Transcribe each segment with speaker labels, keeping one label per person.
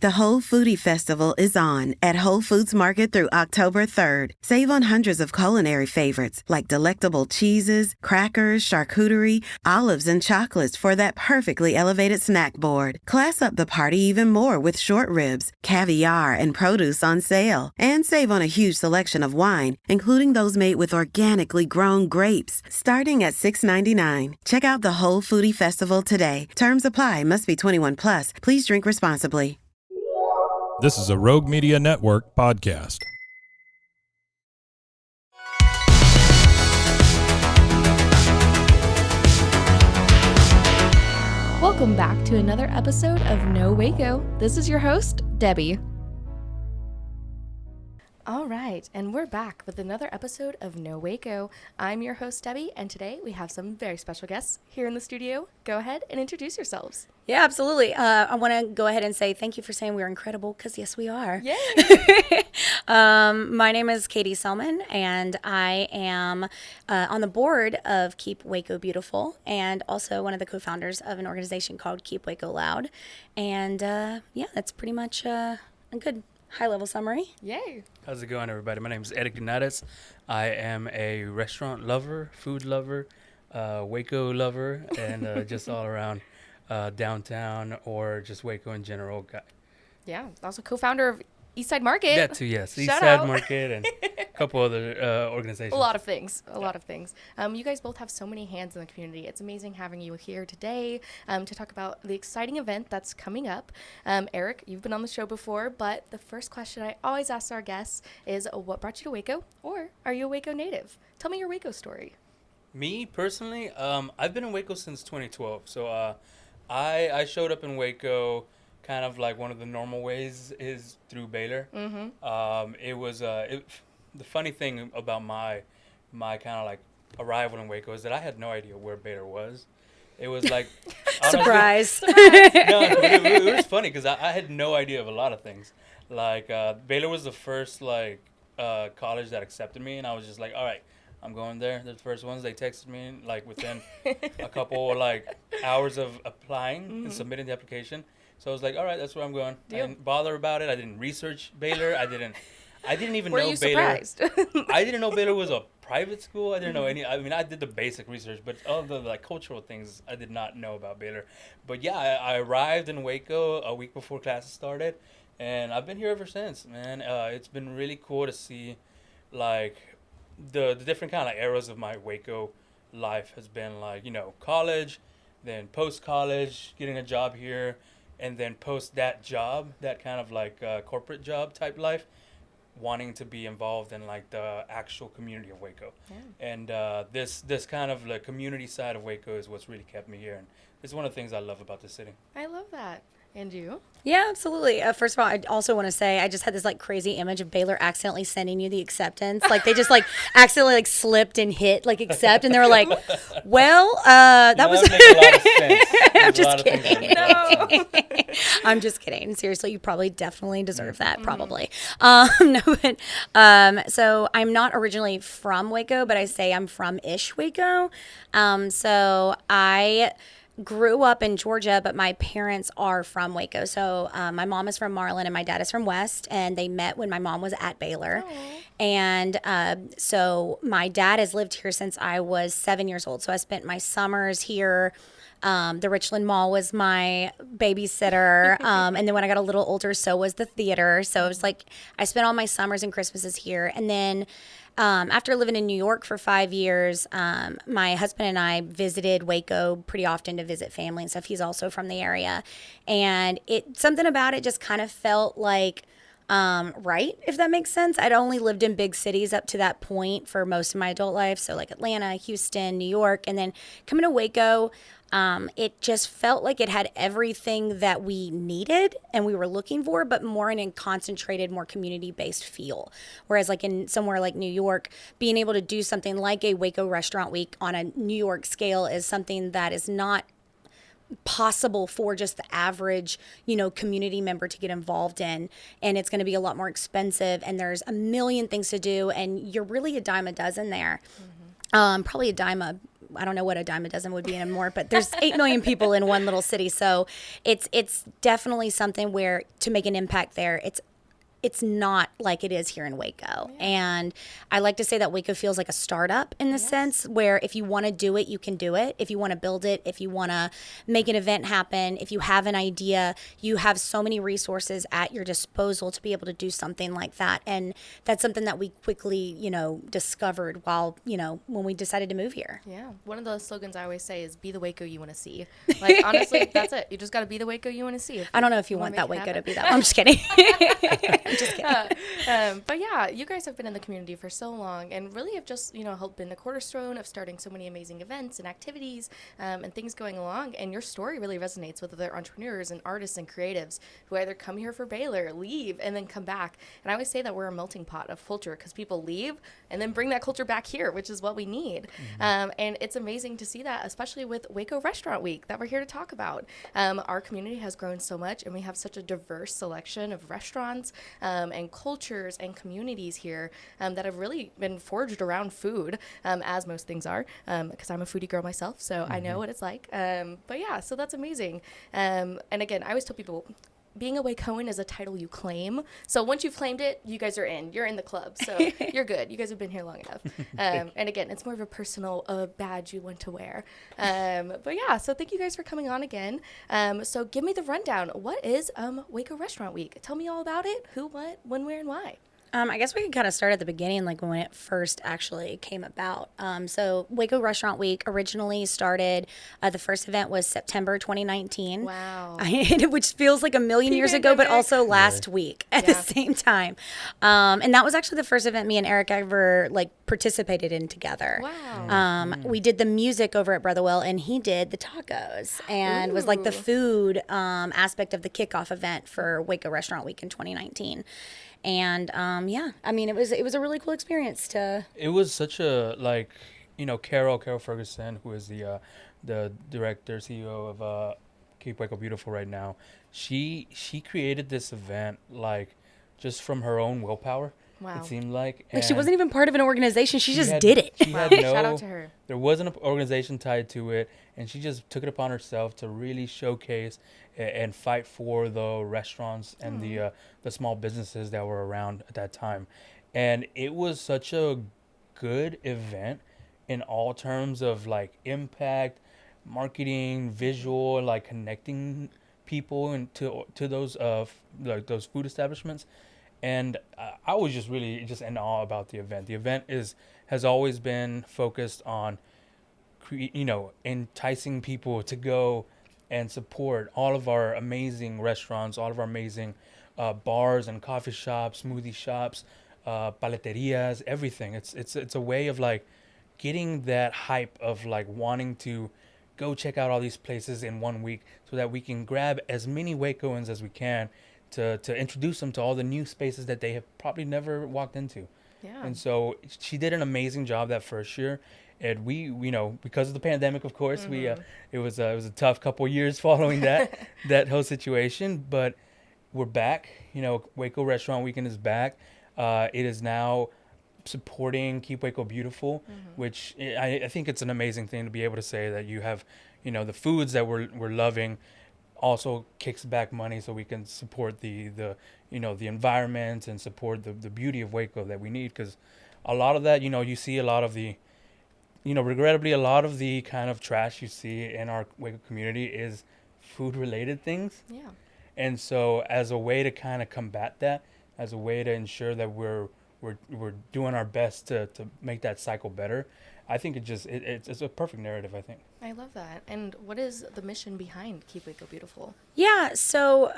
Speaker 1: The Whole Foodie Festival is on at Whole Foods Market through October 3rd. Save on hundreds of culinary favorites like delectable cheeses, crackers, charcuterie, olives, and chocolates for that perfectly elevated snack board. Class up the party even more with short ribs, caviar, and produce on sale. And save on a huge selection of wine, including those made with organically grown grapes, starting at $6.99. Check out the Whole Foodie Festival today. Terms apply. Must be 21 plus. Please drink responsibly.
Speaker 2: This is a Rogue Media Network podcast.
Speaker 3: Welcome back to another episode of No Waco. This is your host, Debbie. All right, and we're back with another episode of No Waco. I'm your host, Debbie, and today we have some very special guests here in the studio. Go ahead and introduce yourselves.
Speaker 4: Yeah, absolutely. I want to go ahead and say thank you for saying we're incredible, because yes, we are.
Speaker 3: Yay!
Speaker 4: My name is Katie Selman, and I am on the board of Keep Waco Beautiful, and also one of the co-founders of an organization called Keep Waco Loud. And yeah, that's pretty much a good high-level summary.
Speaker 3: Yay!
Speaker 5: How's it going, everybody? My name is Linares. I am a restaurant lover, food lover, Waco lover, and just all around downtown or just Waco in general guy.
Speaker 3: Yeah, also co-founder of Eastside Market.
Speaker 5: That too, yes.
Speaker 3: Shout
Speaker 5: Eastside
Speaker 3: out.
Speaker 5: Market and a couple other organizations.
Speaker 3: A lot of things. You guys both have so many hands in the community. It's amazing having you here today to talk about the exciting event that's coming up. Eric, you've been on the show before, but the first question I always ask our guests is, what brought you to Waco, or are you a Waco native? Tell me your Waco story.
Speaker 5: Me, personally, I've been in Waco since 2012. So I showed up in Waco kind of like one of the normal ways is through Baylor.
Speaker 3: Mm-hmm.
Speaker 5: It was the funny thing about my kind of like arrival in Waco is that I had no idea where Baylor was. It was like
Speaker 4: Surprise!
Speaker 5: No, it was funny because I had no idea of a lot of things. Like Baylor was the first like college that accepted me, and I was just like, all right, I'm going there. They're the first ones. They texted me like within a couple like hours of applying and submitting the application. So I was like, all right, that's where I'm going.
Speaker 3: Deal.
Speaker 5: I didn't bother about it. I didn't research Baylor. I didn't even
Speaker 3: Were
Speaker 5: know
Speaker 3: you
Speaker 5: Baylor.
Speaker 3: surprised?
Speaker 5: I didn't know Baylor was a private school. I didn't know any. I mean, I did the basic research, but all the like cultural things I did not know about Baylor. But yeah, I arrived in Waco a week before classes started, and I've been here ever since. Man, it's been really cool to see, like, the different kind of like eras of my Waco life has been like, you know, college, then post college, getting a job here. And then post that job, that kind of like corporate job type life, wanting to be involved in like the actual community of Waco. Yeah. And this kind of like community side of Waco is what's really kept me here. And it's one of the things I love about the city.
Speaker 3: I love that. And you?
Speaker 4: Yeah, absolutely. First of all, I also want to say I just had this like crazy image of Baylor accidentally sending you the acceptance. Like they just like accidentally like slipped and hit like accept, and they were like, "Well, that was."
Speaker 5: That makes a lot of sense.
Speaker 4: I'm just kidding. No, I'm just kidding. Seriously, you probably definitely deserve that. Probably. No, but so I'm not originally from Waco, but I say I'm from Waco. So I grew up in Georgia, but my parents are from Waco. So my mom is from Marlin and my dad is from West, and they met when my mom was at Baylor. Aww. And so my dad has lived here since I was 7 years old. So I spent my summers here. The Richland Mall was my babysitter. And then when I got a little older, so was the theater. So it was like I spent all my summers and Christmases here. And then after living in New York for 5 years, my husband and I visited Waco pretty often to visit family and stuff. He's also from the area. And something about it just kind of felt like right, if that makes sense. I'd only lived in big cities up to that point for most of my adult life. So like Atlanta, Houston, New York, and then coming to Waco, it just felt like it had everything that we needed and we were looking for, but more in a concentrated, more community-based feel. Whereas like in somewhere like New York, being able to do something like a Waco Restaurant Week on a New York scale is something that is not possible for just the average, community member to get involved in. And it's going to be a lot more expensive, and there's a million things to do, and you're really a dime a dozen there. Mm-hmm. Probably a dime a I don't know what a dime a dozen would be anymore, but there's 8 million people in one little city. So it's definitely something where to make an impact there, it's not like it is here in Waco. Yeah. And I like to say that Waco feels like a startup in the sense where if you want to do it, you can do it. If you want to build it, if you want to make an event happen, if you have an idea, you have so many resources at your disposal to be able to do something like that. And that's something that we quickly, discovered while, when we decided to move here.
Speaker 3: Yeah. One of the slogans I always say is be the Waco you want to see. Like, honestly, that's it. You just got to be the Waco you want to see.
Speaker 4: I don't know if you want that Waco to be that. I'm just kidding. Just kidding.
Speaker 3: But yeah, you guys have been in the community for so long and really have just, helped been the cornerstone of starting so many amazing events and activities and things going along. And your story really resonates with other entrepreneurs and artists and creatives who either come here for Baylor, leave, and then come back. And I always say that we're a melting pot of culture because people leave and then bring that culture back here, which is what we need. Mm-hmm. And it's amazing to see that, especially with Waco Restaurant Week that we're here to talk about. Our community has grown so much and we have such a diverse selection of restaurants and cultures and communities here that have really been forged around food, as most things are, because I'm a foodie girl myself, so I know what it's like. But yeah, so that's amazing. And again, I always tell people, being a Wacoan is a title you claim. So once you've claimed it, you guys are in. You're in the club. So you're good. You guys have been here long enough. And again, it's more of a personal badge you want to wear. But yeah, so thank you guys for coming on again. So give me the rundown. What is Waco Restaurant Week? Tell me all about it. Who, what, when, where, and why.
Speaker 4: I guess we can kind of start at the beginning, like when it first actually came about. So Waco Restaurant Week originally started, the first event was September 2019.
Speaker 3: Wow.
Speaker 4: Which feels like a million years ago, but also last week at the same time. And that was actually the first event me and Eric ever participated in together.
Speaker 3: Wow.
Speaker 4: We did the music over at Brotherwell and he did the tacos and was like the food aspect of the kickoff event for Waco Restaurant Week in 2019. And it was a really cool experience to.
Speaker 5: It was such a Carol Ferguson, who is the director CEO of Keep Waco Beautiful right now. She created this event just from her own willpower.
Speaker 3: Wow.
Speaker 5: It seemed like
Speaker 4: she wasn't even part of an organization. She just did it.
Speaker 3: Shout out to her.
Speaker 5: There wasn't an organization tied to it, and she just took it upon herself to really showcase and fight for the restaurants and the small businesses that were around at that time. And it was such a good event in all terms of impact, marketing, visual, connecting people into those those food establishments. And I was just really in awe about the event. The event has always been focused on enticing people to go and support all of our amazing restaurants, all of our amazing bars and coffee shops, smoothie shops, paleterias, everything. It's a way of getting that hype of wanting to go check out all these places in 1 week so that we can grab as many Wacoans as we can to introduce them to all the new spaces that they have probably never walked into.
Speaker 3: Yeah.
Speaker 5: And so she did an amazing job that first year. And we because of the pandemic, of course, it was a tough couple years following that whole situation. But we're back. Waco Restaurant Weekend is back. It is now supporting Keep Waco Beautiful, which I think it's an amazing thing to be able to say that you have, the foods that we're loving also kicks back money so we can support the environment and support the beauty of Waco that we need, because a lot of that, you see a lot of the regrettably, a lot of the kind of trash you see in our Waco community is food-related things.
Speaker 3: Yeah.
Speaker 5: And so as a way to kind of combat that, as a way to ensure that we're doing our best to make that cycle better, I think it's a perfect narrative, I think.
Speaker 3: I love that. And what is the mission behind Keep Waco Beautiful?
Speaker 4: Yeah, so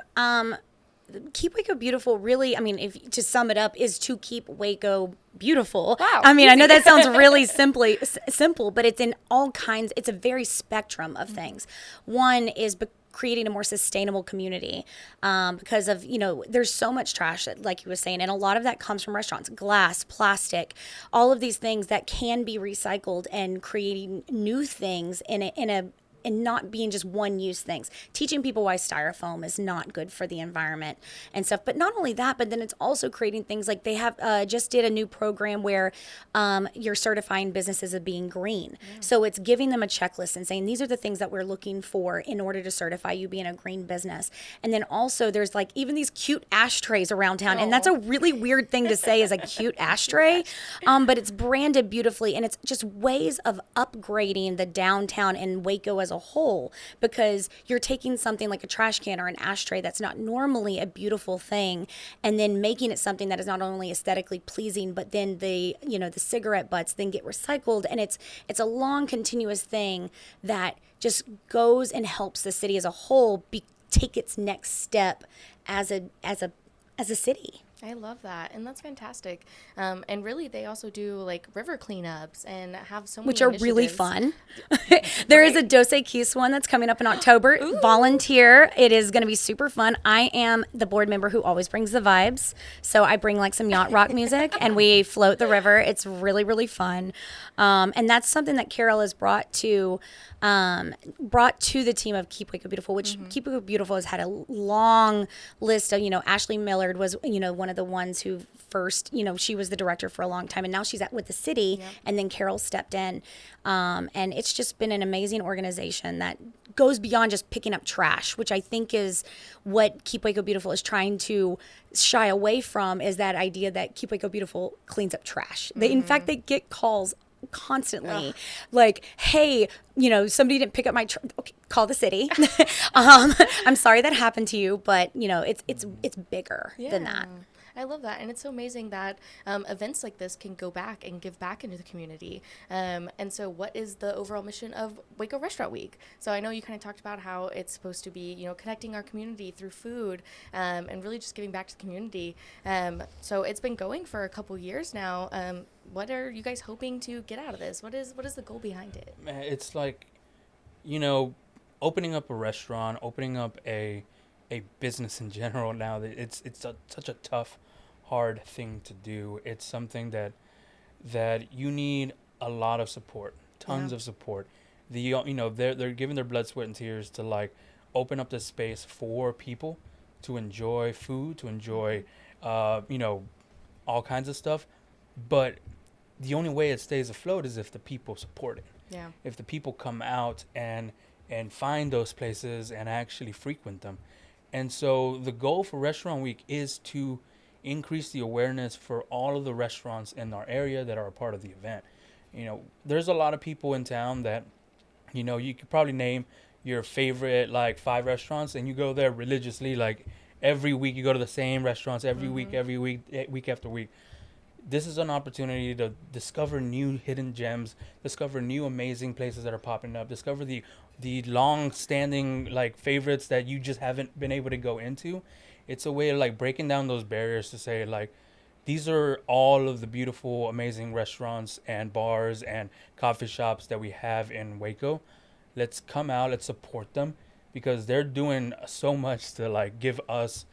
Speaker 4: Keep Waco Beautiful really, if to sum it up, is to keep Waco beautiful.
Speaker 3: Wow.
Speaker 4: I know that sounds really simple, but it's in all kinds, it's a very spectrum of things. One is creating a more sustainable community because of, there's so much trash, like you were saying, and a lot of that comes from restaurants, glass, plastic, all of these things that can be recycled, and creating new things in and not being just one use things, teaching people why styrofoam is not good for the environment and stuff. But not only that, but then it's also creating things like they have just did a new program where you're certifying businesses as being green. So it's giving them a checklist and saying, these are the things that we're looking for in order to certify you being a green business. And then also there's like even these cute ashtrays around town. And that's a really weird thing to say, is a cute ashtray. But it's branded beautifully, and it's just ways of upgrading the downtown and Waco as a whole, because you're taking something like a trash can or an ashtray that's not normally a beautiful thing, and then making it something that is not only aesthetically pleasing, but then the cigarette butts then get recycled, and it's a long continuous thing that just goes and helps the city as a whole take its next step as a city.
Speaker 3: I love that, and that's fantastic. And really, they also do like river cleanups and have so many
Speaker 4: which are really
Speaker 3: initiatives.
Speaker 4: fun. There is a Dos Equis one that's coming up in October.
Speaker 3: Ooh.
Speaker 4: Volunteer. It is going to be super fun. I am the board member who always brings the vibes, so I bring like some yacht rock music, and we float the river. It's really, really fun, and that's something that Carol has brought to the team of Keep Waco Beautiful, which Keep Waco Beautiful has had a long list of, Ashley Millard was, one of the ones who first, she was the director for a long time, and now she's with the city, and then Carol stepped in. And it's just been an amazing organization that goes beyond just picking up trash, which I think is what Keep Waco Beautiful is trying to shy away from, is that idea that Keep Waco Beautiful cleans up trash. In fact, they get calls constantly like, hey, somebody didn't pick up my okay, call the city. I'm sorry that happened to you, but it's bigger than that.
Speaker 3: I love that, and it's so amazing that events like this can go back and give back into the community. And so what is the overall mission of Waco Restaurant Week? So I know you kind of talked about how it's supposed to be, connecting our community through food, and really just giving back to the community. So it's been going for a couple years now. What are you guys hoping to get out of this? What is the goal behind it?
Speaker 5: It's like, opening up a restaurant, opening up a business in general now, that it's such a tough, hard thing to do. It's something that you need a lot of support, tons of support. They're giving their blood, sweat, and tears to like open up this space for people to enjoy food, to enjoy all kinds of stuff. But the only way it stays afloat is if the people support it.
Speaker 3: Yeah.
Speaker 5: If the people come out and find those places and actually frequent them. And so the goal for Restaurant Week is to increase the awareness for all of the restaurants in our area that are a part of the event. There's a lot of people in town that, you could probably name your favorite like 5 restaurants, and you go there religiously, like every week you go to the same restaurants every week, week after week. This is an opportunity to discover new hidden gems, discover new amazing places that are popping up, discover the long-standing like favorites that you just haven't been able to go into. It's a way of like breaking down those barriers to say like, these are all of the beautiful, amazing restaurants and bars and coffee shops that we have in Waco. Let's come out, let's support them, because they're doing so much to like give us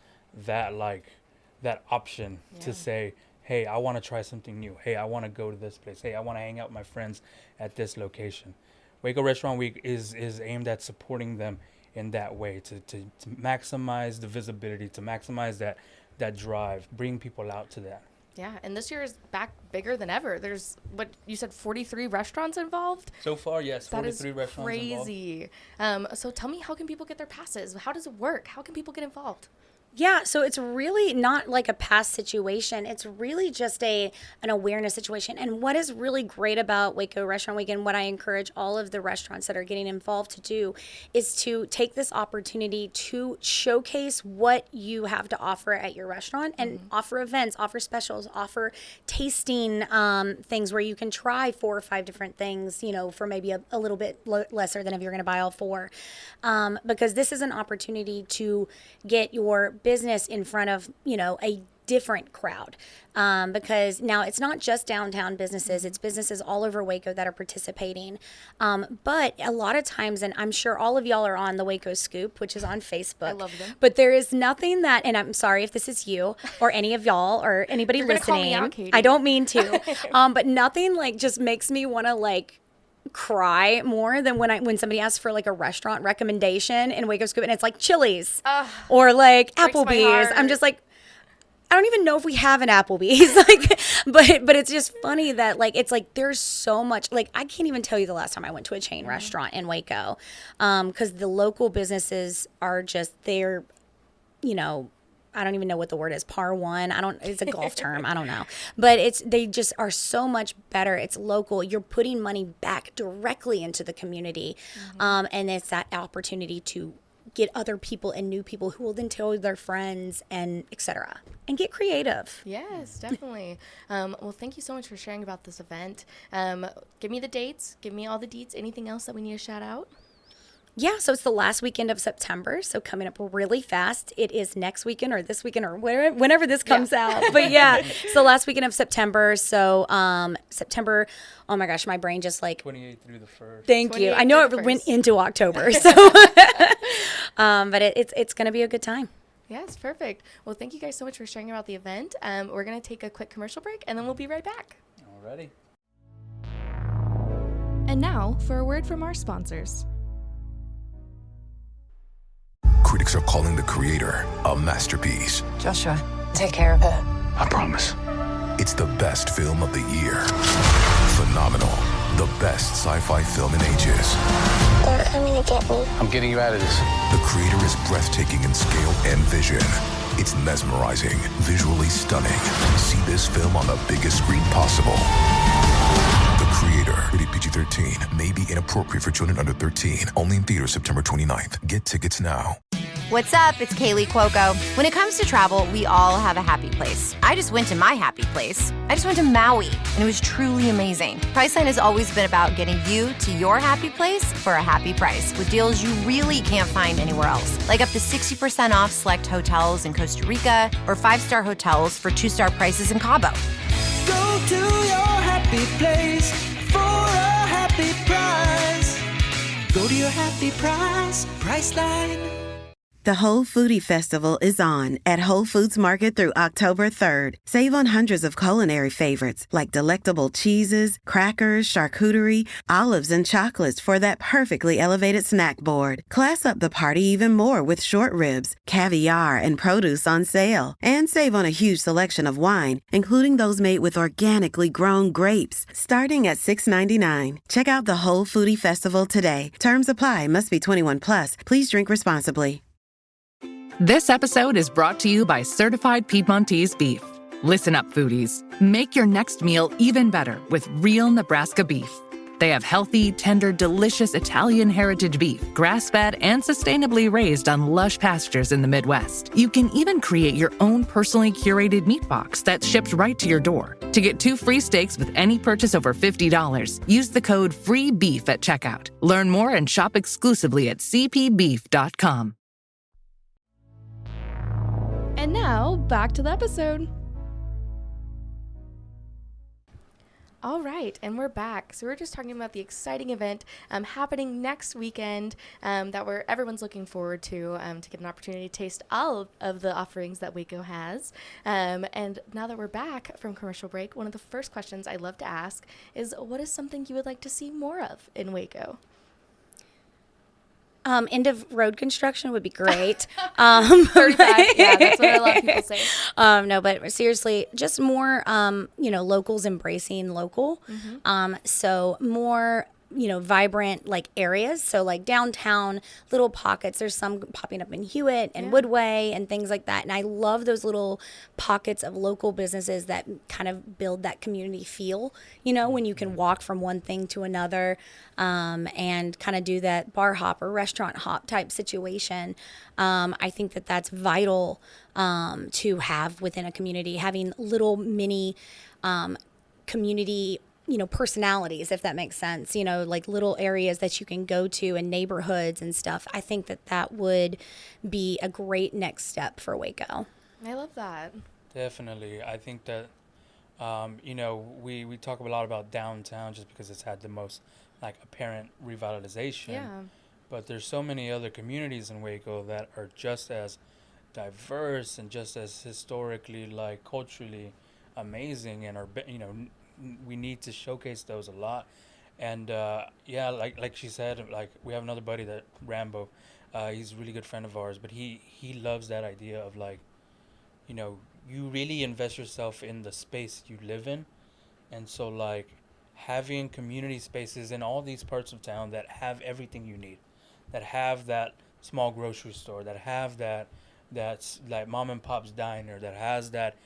Speaker 5: that option to say, hey, I want to try something new. Hey, I want to go to this place. Hey, I want to hang out with my friends at this location. Waco Restaurant Week is aimed at supporting them in that way, to maximize the visibility, to maximize that drive, bring people out to that.
Speaker 3: Yeah, and this year is back bigger than ever. There's, what you said, 43 restaurants involved?
Speaker 5: So far, yes, 43 restaurants involved.
Speaker 3: That is crazy. So tell me, how can people get their passes? How does it work? How can people get involved?
Speaker 4: Yeah, so it's really not like a pass situation. It's really just an awareness situation. And what is really great about Waco Restaurant Week, and what I encourage all of the restaurants that are getting involved to do, is to take this opportunity to showcase what you have to offer at your restaurant, and offer events, offer specials, offer tasting things where you can try 4 or 5 different things, for maybe a little bit lesser than if you're going to buy all 4. Because this is an opportunity to get your business in front of, a different crowd, because now it's not just downtown businesses, it's businesses all over Waco that are participating. But a lot of times, and I'm sure all of y'all are on the Waco Scoop, which is on Facebook.
Speaker 3: I love them.
Speaker 4: But there is nothing that, and I'm sorry if this is you or any of y'all or anybody
Speaker 3: You're gonna call me
Speaker 4: listening.
Speaker 3: out, Katie.
Speaker 4: I don't mean to, but nothing like just makes me want to like cry more than when somebody asks for like a restaurant recommendation in Waco Scoop and it's like Chili's or like
Speaker 3: breaks my
Speaker 4: Applebee's. I'm
Speaker 3: heart.
Speaker 4: just like, I don't even know if we have an Applebee's. Like, but it's just funny that like it's like there's so much. Like I can't even tell you the last time I went to a chain restaurant in Waco, because the local businesses are just they're, you know, I don't even know what the word is. Par one. It's a golf term. I don't know. But they just are so much better. It's local. You're putting money back directly into the community. And it's that opportunity to get other people and new people who will then tell their friends and et cetera and get creative.
Speaker 3: Yes, definitely. Well, thank you so much for sharing about this event. Give me the dates. Give me all the deets. Anything else that we need to shout out?
Speaker 4: Yeah, so it's the last weekend of September, so coming up really fast. It is next weekend or this weekend or whenever this comes out. But yeah, it's the last weekend of September. So September, oh my gosh, my brain just like
Speaker 5: 28th through the 1st.
Speaker 4: Thank you.
Speaker 3: 28th
Speaker 4: I know
Speaker 3: through
Speaker 4: it
Speaker 3: the
Speaker 4: went
Speaker 3: 1st.
Speaker 4: into October, so but it's going to be a good time.
Speaker 3: Yes, perfect. Well, thank you guys so much for sharing about the event. We're going to take a quick commercial break, and then we'll be right back.
Speaker 5: Alrighty.
Speaker 3: And now for a word from our sponsors.
Speaker 6: Critics are calling The Creator a masterpiece.
Speaker 7: Joshua, take care of her.
Speaker 6: I promise. It's the best film of the year. Phenomenal. The best sci-fi film in ages.
Speaker 8: They're coming to get me.
Speaker 9: I'm getting you out of this.
Speaker 6: The Creator is breathtaking in scale and vision. It's mesmerizing, visually stunning. See this film on the biggest screen possible. The Creator, rated PG-13, may be inappropriate for children under 13. Only in theaters September 29th. Get tickets now.
Speaker 10: What's up? It's Kaylee Cuoco. When it comes to travel, we all have a happy place. I just went to my happy place. I just went to Maui, and it was truly amazing. Priceline has always been about getting you to your happy place for a happy price with deals you really can't find anywhere else. Like up to 60% off select hotels in Costa Rica or 5-star hotels for 2-star prices in Cabo.
Speaker 11: Go to your happy place for a happy price. Go to your happy price, Priceline.
Speaker 1: The Whole Foodie Festival is on at Whole Foods Market through October 3rd. Save on hundreds of culinary favorites like delectable cheeses, crackers, charcuterie, olives, and chocolates for that perfectly elevated snack board. Class up the party even more with short ribs, caviar, and produce on sale. And save on a huge selection of wine, including those made with organically grown grapes, starting at $6.99. Check out the Whole Foodie Festival today. Terms apply. Must be 21 plus. Please drink responsibly.
Speaker 12: This episode is brought to you by Certified Piedmontese Beef. Listen up, foodies. Make your next meal even better with real Nebraska beef. They have healthy, tender, delicious Italian heritage beef, grass-fed and sustainably raised on lush pastures in the Midwest. You can even create your own personally curated meat box that's shipped right to your door. To get 2 free steaks with any purchase over $50, use the code FREEBEEF at checkout. Learn more and shop exclusively at cpbeef.com.
Speaker 3: And now, back to the episode. All right, and we're back. So we're just talking about the exciting event happening next weekend that everyone's looking forward to get an opportunity to taste all of the offerings that Waco has. And now that we're back from commercial break, one of the first questions I love to ask is, what is something you would like to see more of in Waco?
Speaker 4: End of road construction would be great.
Speaker 3: 35, yeah, that's what a lot of people say.
Speaker 4: No, but seriously, just more, locals embracing local. So more, vibrant like areas. So like downtown, little pockets. There's some popping up in Hewitt and Woodway and things like that. And I love those little pockets of local businesses that kind of build that community feel, when you can walk from one thing to another and kind of do that bar hop or restaurant hop type situation. I think that that's vital to have within a community, having little mini community personalities, if that makes sense, like little areas that you can go to and neighborhoods and stuff. I think that would be a great next step for Waco.
Speaker 3: I love that.
Speaker 5: Definitely. I think that, we talk a lot about downtown just because it's had the most like apparent revitalization.
Speaker 3: Yeah.
Speaker 5: But there's so many other communities in Waco that are just as diverse and just as historically, like culturally amazing and are, we need to showcase those a lot. And yeah, like she said, like we have another buddy that Rambo, he's a really good friend of ours, but he loves that idea of like, you know, you really invest yourself in the space you live in. And so like having community spaces in all these parts of town that have everything you need, that have that small grocery store, that have that's like mom and pop's diner, that has that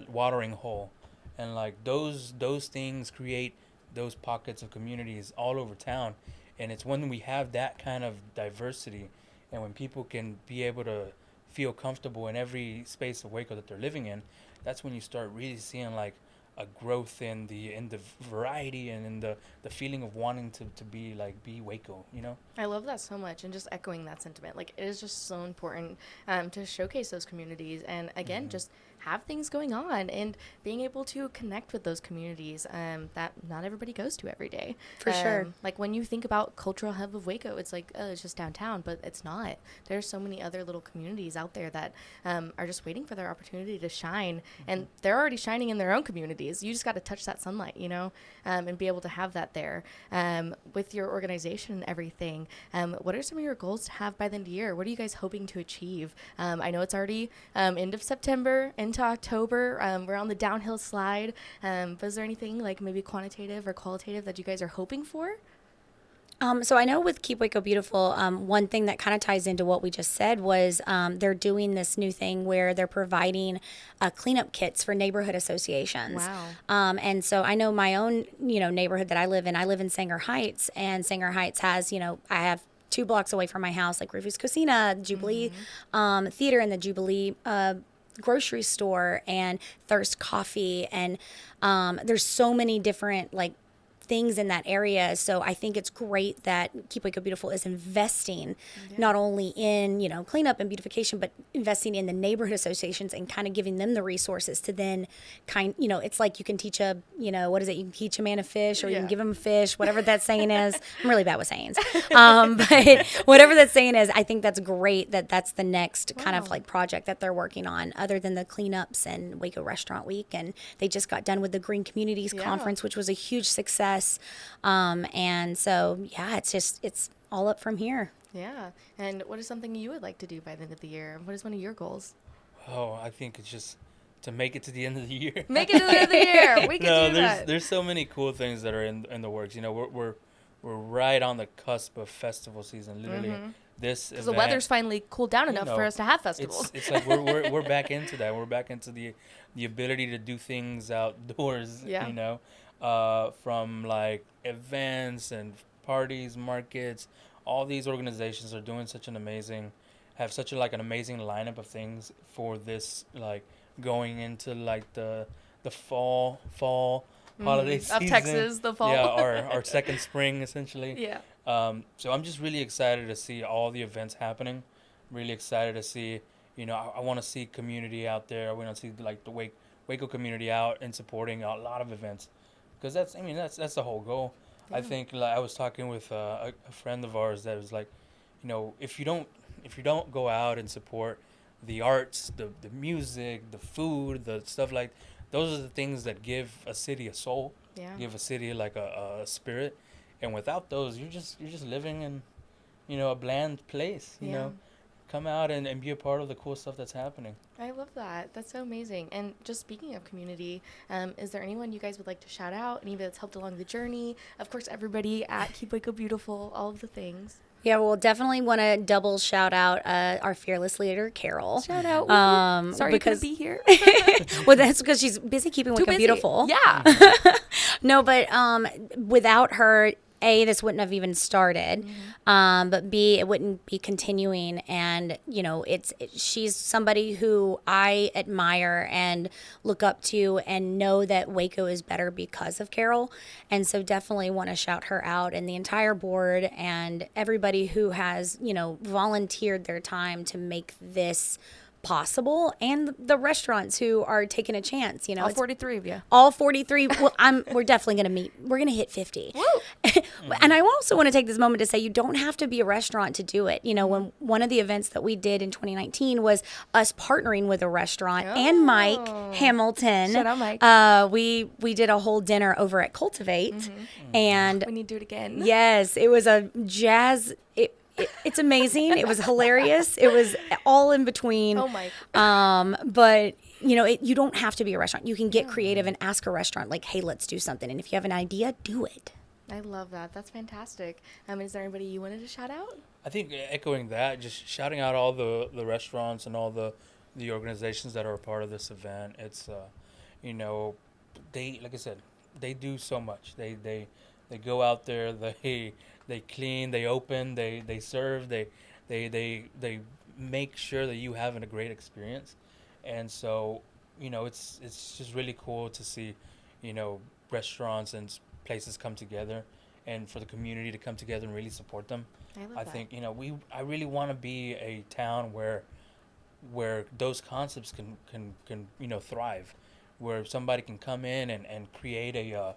Speaker 5: watering hole, and like those things create those pockets of communities all over town. And it's when we have that kind of diversity, and when people can be able to feel comfortable in every space of Waco that they're living in, that's when you start really seeing like a growth in the variety and in the feeling of wanting to be Waco, you know?
Speaker 3: I love that so much, and just echoing that sentiment. Like, it is just so important to showcase those communities, and again, just have things going on and being able to connect with those communities that not everybody goes to every day.
Speaker 4: For sure.
Speaker 3: Like, when you think about cultural hub of Waco, it's like, oh, it's just downtown, but it's not. There's so many other little communities out there that are just waiting for their opportunity to shine, and they're already shining in their own communities. You just got to touch that sunlight, you know, and be able to have that there. With your organization and everything, what are some of your goals to have by the end of the year? What are you guys hoping to achieve? I know it's already end of September into October. We're on the downhill slide. But is there anything like maybe quantitative or qualitative that you guys are hoping for?
Speaker 4: So I know with Keep Waco Beautiful, one thing that kind of ties into what we just said was they're doing this new thing where they're providing cleanup kits for neighborhood associations.
Speaker 3: Wow.
Speaker 4: And so I know my own, neighborhood that I live in Sanger Heights, and Sanger Heights has, I have 2 blocks away from my house, like Rufus Cocina, Jubilee Theater, and the Jubilee grocery store, and Thirst Coffee, and there's so many different like things in that area. So I think it's great that Keep Waco Beautiful is investing not only in, cleanup and beautification, but investing in the neighborhood associations and kind of giving them the resources to then it's like you can teach you can teach a man a fish, or you can give him a fish, whatever that saying is. I'm really bad with sayings. But whatever that saying is, I think that's great that that's the next kind of like project that they're working on, other than the cleanups and Waco Restaurant Week. And they just got done with the Green Communities Conference, which was a huge success. And so, it's all up from here.
Speaker 3: Yeah. And what is something you would like to do by the end of the year? What is one of your goals?
Speaker 5: Oh, I think it's just to make it to the end of the year.
Speaker 3: Make it to the end of the year. We can do that.
Speaker 5: There's so many cool things that are in the works. We're right on the cusp of festival season. Literally, this event,
Speaker 3: because the weather's finally cooled down enough for us to have festivals.
Speaker 5: It's like we're back into that. We're back into the ability to do things outdoors.
Speaker 3: Yeah.
Speaker 5: From like events and parties, markets, all these organizations are doing have such an amazing lineup of things for this, like going into like the fall holiday season
Speaker 3: of Texas, the fall.
Speaker 5: Yeah, our second spring essentially.
Speaker 3: Yeah.
Speaker 5: So I'm just really excited to see all the events happening. Really excited to see, I want to see community out there. I want to see like the Waco community out and supporting a lot of events. Because that's the whole goal. Yeah. I think I was talking with a friend of ours that was like, if you don't go out and support the arts, the music, the food, the stuff like, those are the things that give a city a soul, give a city like a spirit. And without those, you're just living in, a bland place. You know, come out and be a part of the cool stuff that's happening.
Speaker 3: I love that. That's so amazing. And just speaking of community, is there anyone you guys would like to shout out? Anybody that's helped along the journey? Of course, everybody at Keep Waco Beautiful, all of the things.
Speaker 4: Yeah, we'll definitely want to double shout out our fearless leader, Carol.
Speaker 3: Shout out. Sorry
Speaker 4: because
Speaker 3: you couldn't be here.
Speaker 4: Well, that's because she's busy keeping Waco beautiful.
Speaker 3: Yeah.
Speaker 4: No, but without her, A, this wouldn't have even started, but B, it wouldn't be continuing. And, she's somebody who I admire and look up to and know that Waco is better because of Carol. And so definitely want to shout her out, and the entire board and everybody who has, volunteered their time to make this possible, and the restaurants who are taking a chance. You know,
Speaker 3: All 43 of you.
Speaker 4: All 43. Well, we're definitely going to meet. We're going to hit 50. And I also want to take this moment to say you don't have to be a restaurant to do it. You know, when one of the events that we did in 2019 was us partnering with a restaurant and Mike Hamilton.
Speaker 3: Shout out, Mike.
Speaker 4: We did a whole dinner over at Cultivate, and
Speaker 3: We need to do it again.
Speaker 4: yes, it was a jazz. It's amazing. It was hilarious. It was all in between.
Speaker 3: Oh, Mike.
Speaker 4: But you know, you don't have to be a restaurant. You can get creative and ask a restaurant like, "Hey, let's do something." And if you have an idea, do it.
Speaker 3: I love that. That's fantastic. Is there anybody you wanted to shout out?
Speaker 5: I think echoing that, just shouting out all the restaurants and all the organizations that are a part of this event. It's you know, they, like I said, they do so much. They go out there, they clean, they open, they serve, they make sure that you having a great experience. And so, you know, it's just really cool to see, you know, restaurants and places come together, and for the community to come together and really support them. I think, you know, I really want to be a town where those concepts can you know, thrive, where somebody can come in and create a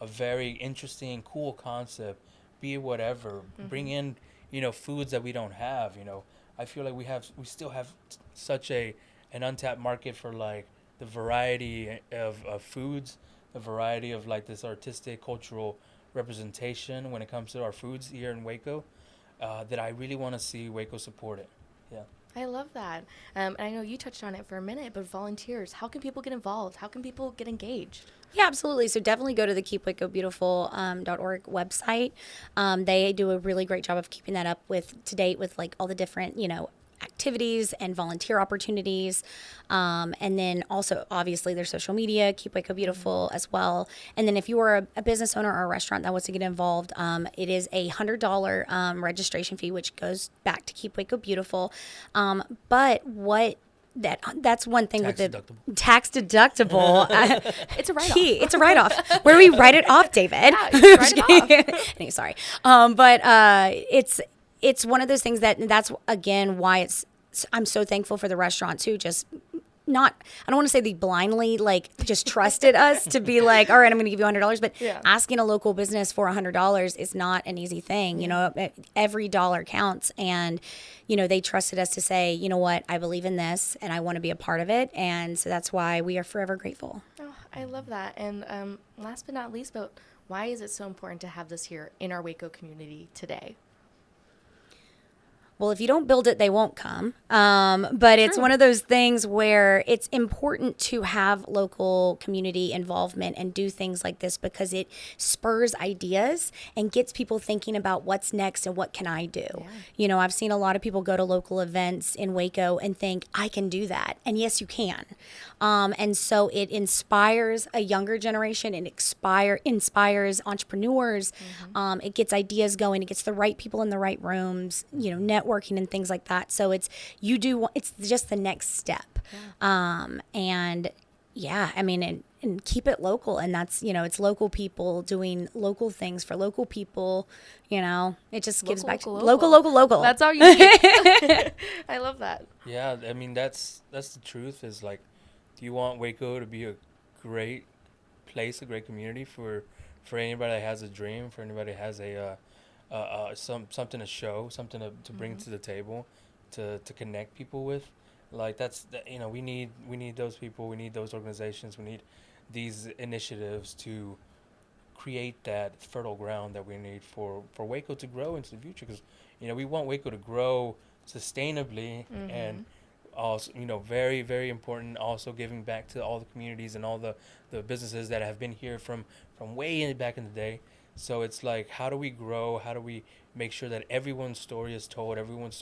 Speaker 5: very interesting, cool concept, be it whatever, bring in, you know, foods that we don't have. You know, I feel like we still have such an untapped market for like the variety of foods, the variety of like this artistic, cultural representation when it comes to our foods here in Waco, that I really want to see Waco support it. Yeah.
Speaker 3: I love that. And I know you touched on it for a minute, but volunteers, how can people get involved? How can people get engaged?
Speaker 4: Yeah, absolutely. So definitely go to the Keep Waco Beautiful .org website. They do a really great job of keeping that up to date with like all the different, you know, activities and volunteer opportunities. And then also, obviously, their social media, Keep Waco Beautiful as well. And then if you are a business owner or a restaurant that wants to get involved, it is a $100 registration fee, which goes back to Keep Waco Beautiful. But that's one thing with the tax deductible.
Speaker 3: It's a write-off.
Speaker 4: It's a write-off. Where do we write it off, David?
Speaker 3: Yeah, you write it off.
Speaker 4: Anyway, sorry. But it's one of those things that's again why I'm so thankful for the restaurants who just I don't want to say they blindly like just trusted us to be like, all right, I'm going to give you $100, but asking a local business for $100 is not an easy thing. You know, every dollar counts, and you know, they trusted us to say, you know what, I believe in this and I want to be a part of it, and so that's why we are forever grateful.
Speaker 3: Oh, I love that. And last but not least, but why is it so important to have this here in our Waco community today?
Speaker 4: Well, if you don't build it, they won't come. But it's one of those things where it's important to have local community involvement and do things like this because it spurs ideas and gets people thinking about what's next and what can I do. Yeah. You know, I've seen a lot of people go to local events in Waco and think, I can do that. And yes, you can. And so it inspires a younger generation. It inspires entrepreneurs. It gets ideas going. It gets the right people in the right rooms, you know, networking and things like that. So it's just the next step. Yeah. And yeah, I mean, and keep it local. And that's, you know, it's local people doing local things for local people. You know, it just gives back to local.
Speaker 3: That's all you need. I love that.
Speaker 5: Yeah, I mean, that's the truth is like, do you want Waco to be a great place, a great community for anybody that has a dream, for anybody that has something to show, something to bring to the table, to connect people with? Like you know, we need those people, we need those organizations, we need these initiatives to create that fertile ground that we need for Waco to grow into the future. Because, you know, we want Waco to grow sustainably and also, you know, very, very important, also giving back to all the communities and all the businesses that have been here from way back in the day. So it's like, how do we grow? How do we make sure that everyone's story is told, everyone's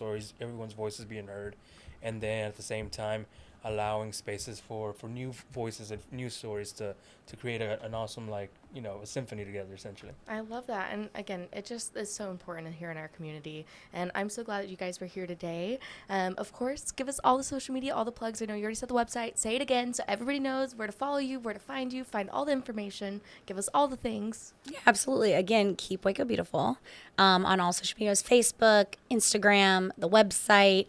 Speaker 5: voice is being heard, and then at the same time allowing spaces for new voices and new stories to create an awesome, like, you know, a symphony together, essentially.
Speaker 3: I love that. And again, it just is so important here in our community. And I'm so glad that you guys were here today. Of course, give us all the social media, all the plugs. I know you already said the website. Say it again so everybody knows where to follow you, where to find you, find all the information. Give us all the things.
Speaker 4: Yeah, absolutely. Again, Keep Waco Beautiful on all social medias, Facebook, Instagram, the website.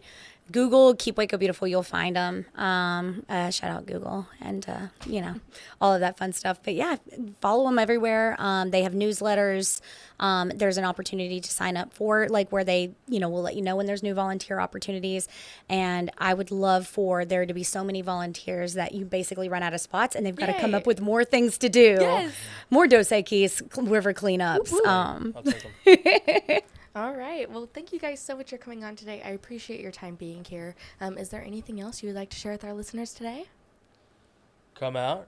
Speaker 4: Google Keep Waco Beautiful, you'll find them. Shout out Google and, all of that fun stuff. But yeah, follow them everywhere. They have newsletters. There's an opportunity to sign up for where they, will let you know when there's new volunteer opportunities. And I would love for there to be so many volunteers that you basically run out of spots and they've got to come up with more things to do. Yes. More Dos Equis river cleanups.
Speaker 5: I'll take them.
Speaker 3: All right. Well, thank you guys so much for coming on today. I appreciate your time being here. Is there anything else you would like to share with our listeners today?
Speaker 5: Come out,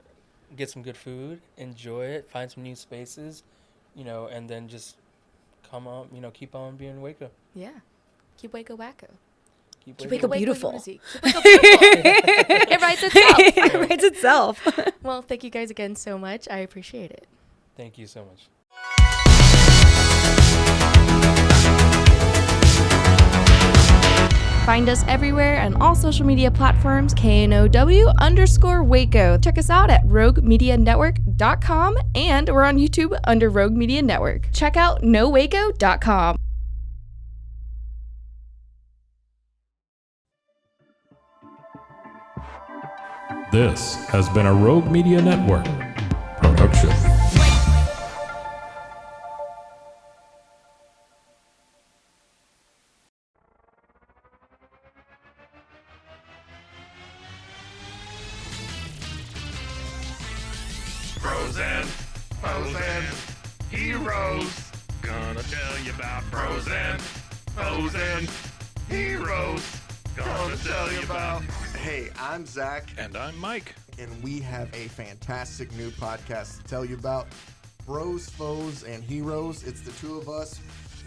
Speaker 5: get some good food, enjoy it, find some new spaces, and then just come on, keep on being Waco.
Speaker 3: Yeah. Keep Waco Wacko.
Speaker 4: Keep Waco Beautiful.
Speaker 3: Keep Waco Beautiful. It writes itself.
Speaker 4: It writes itself.
Speaker 3: Well, thank you guys again so much. I appreciate it.
Speaker 5: Thank you so much.
Speaker 3: Find us everywhere on all social media platforms, KNOW_Waco. Check us out at roguemedianetwork.com, and we're on YouTube under Rogue Media Network. Check out nowaco.com.
Speaker 2: This has been a Rogue Media Network production.
Speaker 9: Frozen, heroes. Gonna tell you about frozen heroes. Gonna tell you about.
Speaker 13: Hey, I'm Zach.
Speaker 2: And I'm Mike.
Speaker 13: And we have a fantastic new podcast to tell you about. Bros, Foes, and Heroes. It's the two of us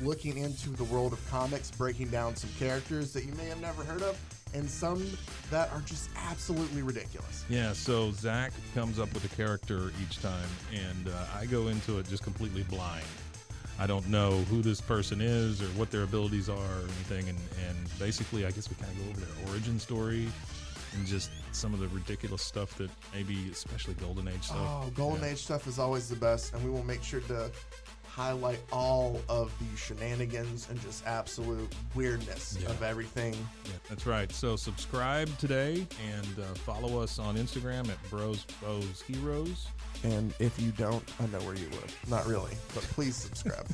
Speaker 13: looking into the world of comics, breaking down some characters that you may have never heard of, and some that are just absolutely ridiculous.
Speaker 2: Yeah, so Zach comes up with a character each time, and I go into it just completely blind. I don't know who this person is or what their abilities are or anything, and basically I guess we kind of go over their origin story and just some of the ridiculous stuff that maybe, especially Golden Age stuff.
Speaker 13: Oh, Golden Age stuff is always the best, and we will make sure to highlight all of the shenanigans and just absolute weirdness of everything.
Speaker 2: Yeah, that's right. So subscribe today and follow us on Instagram at Bros, Foes, Heroes.
Speaker 13: And if you don't, I know where you live. Not really, but please subscribe.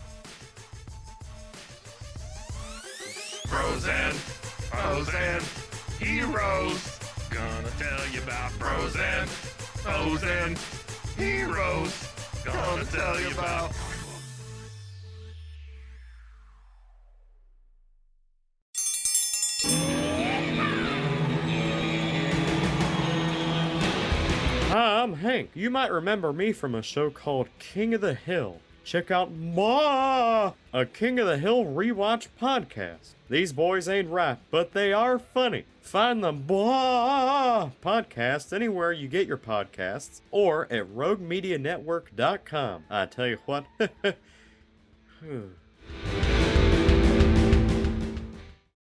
Speaker 9: Frozen heroes. Gonna tell you about frozen heroes. Gonna tell you about.
Speaker 14: Hi, I'm Hank. You might remember me from a show called King of the Hill. Check out a King of the Hill rewatch podcast. These boys ain't right, but they are funny. Find the podcast anywhere you get your podcasts or at roguemedianetwork.com. I tell you what.